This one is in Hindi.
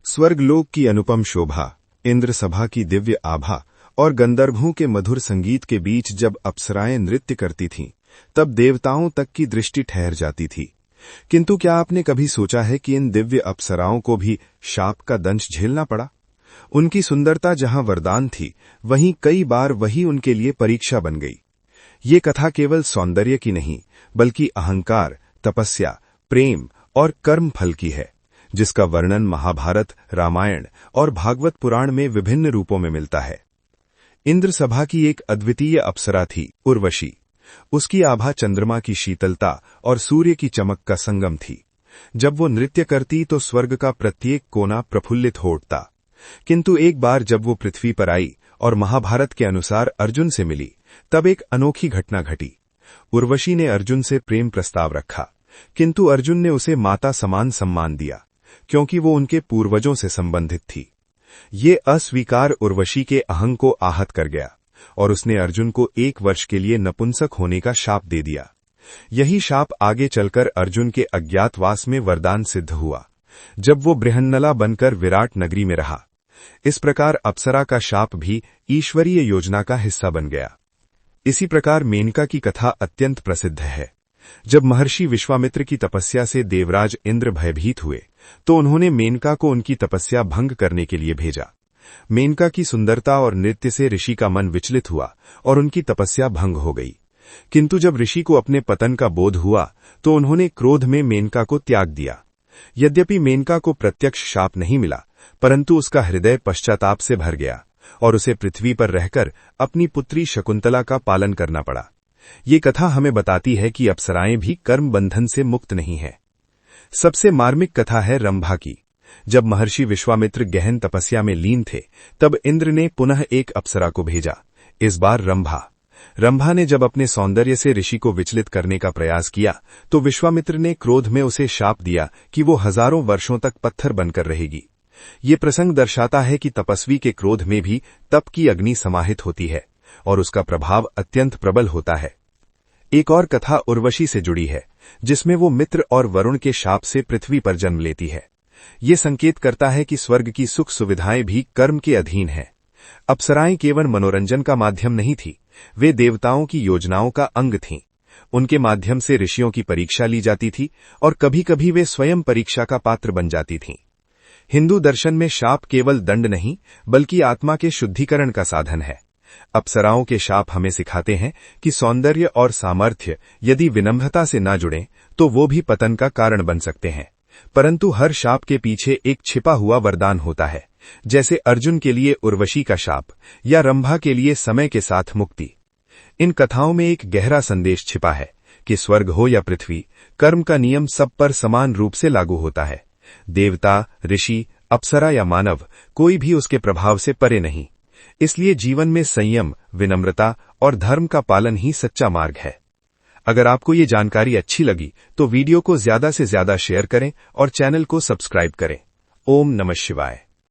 स्वर्गलोक की अनुपम शोभा, इंद्र सभा की दिव्य आभा और गंधर्वों के मधुर संगीत के बीच जब अप्सराएं नृत्य करती थीं, तब देवताओं तक की दृष्टि ठहर जाती थी। किंतु क्या आपने कभी सोचा है कि इन दिव्य अप्सराओं को भी शाप का दंश झेलना पड़ा? उनकी सुंदरता जहां वरदान थी, वहीं कई बार वही उनके लिए परीक्षा बन गई। ये कथा केवल सौंदर्य की नहीं, बल्कि अहंकार, तपस्या, प्रेम और कर्म फल की है, जिसका वर्णन महाभारत, रामायण और भागवत पुराण में विभिन्न रूपों में मिलता है। इंद्र सभा की एक अद्वितीय अप्सरा थी उर्वशी। उसकी आभा चंद्रमा की शीतलता और सूर्य की चमक का संगम थी। जब वो नृत्य करती तो स्वर्ग का प्रत्येक कोना प्रफुल्लित हो उठता। किंतु एक बार जब वो पृथ्वी पर आई और महाभारत के अनुसार अर्जुन से मिली, तब एक अनोखी घटना घटी। उर्वशी ने अर्जुन से प्रेम प्रस्ताव रखा, किंतु अर्जुन ने उसे माता समान सम्मान दिया, क्योंकि वो उनके पूर्वजों से संबंधित थी। ये अस्वीकार उर्वशी के अहं को आहत कर गया और उसने अर्जुन को 1 वर्ष के लिए नपुंसक होने का शाप दे दिया। यही शाप आगे चलकर अर्जुन के अज्ञातवास में वरदान सिद्ध हुआ, जब वो बृहन्नला बनकर विराट नगरी में रहा। इस प्रकार अप्सरा का शाप भी ईश्वरीय योजना का हिस्सा बन गया। इसी प्रकार मेनका की कथा अत्यंत प्रसिद्ध है। जब महर्षि विश्वामित्र की तपस्या से देवराज इंद्र भयभीत हुए, तो उन्होंने मेनका को उनकी तपस्या भंग करने के लिए भेजा। मेनका की सुंदरता और नृत्य से ऋषि का मन विचलित हुआ और उनकी तपस्या भंग हो गई। किंतु जब ऋषि को अपने पतन का बोध हुआ, तो उन्होंने क्रोध में मेनका को त्याग दिया। यद्यपि मेनका को प्रत्यक्ष शाप नहीं मिला, परंतु उसका हृदय पश्चाताप से भर गया और उसे पृथ्वी पर रहकर अपनी पुत्री शकुंतला का पालन करना पड़ा। ये कथा हमें बताती है कि अप्सराएं भी कर्म बंधन से मुक्त नहीं है। सबसे मार्मिक कथा है रंभा की। जब महर्षि विश्वामित्र गहन तपस्या में लीन थे, तब इंद्र ने पुनः एक अप्सरा को भेजा, इस बार रंभा। रंभा ने जब अपने सौंदर्य से ऋषि को विचलित करने का प्रयास किया, तो विश्वामित्र ने क्रोध में उसे शाप दिया कि वो हजारों वर्षों तक पत्थर बनकर रहेगी। ये प्रसंग दर्शाता है कि तपस्वी के क्रोध में भी तप की अग्नि समाहित होती है और उसका प्रभाव अत्यंत प्रबल होता है। एक और कथा उर्वशी से जुड़ी है, जिसमें वो मित्र और वरुण के शाप से पृथ्वी पर जन्म लेती है। ये संकेत करता है कि स्वर्ग की सुख सुविधाएं भी कर्म के अधीन हैं। अप्सराएं केवल मनोरंजन का माध्यम नहीं थी, वे देवताओं की योजनाओं का अंग थीं। उनके माध्यम से ऋषियों की परीक्षा ली जाती थी और कभी कभी वे स्वयं परीक्षा का पात्र बन जाती थीं। हिंदू दर्शन में शाप केवल दंड नहीं, बल्कि आत्मा के शुद्धिकरण का साधन है। अप्सराओं के शाप हमें सिखाते हैं कि सौंदर्य और सामर्थ्य यदि विनम्रता से न जुड़ें, तो वो भी पतन का कारण बन सकते हैं। परंतु हर शाप के पीछे एक छिपा हुआ वरदान होता है, जैसे अर्जुन के लिए उर्वशी का शाप या रंभा के लिए समय के साथ मुक्ति। इन कथाओं में एक गहरा संदेश छिपा है कि स्वर्ग हो या पृथ्वी, कर्म का नियम सब पर समान रूप से लागू होता है। देवता, ऋषि, अप्सरा या मानव, कोई भी उसके प्रभाव से परे नहीं। इसलिए जीवन में संयम, विनम्रता और धर्म का पालन ही सच्चा मार्ग है। अगर आपको ये जानकारी अच्छी लगी, तो वीडियो को ज्यादा से ज्यादा शेयर करें और चैनल को सब्सक्राइब करें। ओम नमः शिवाय।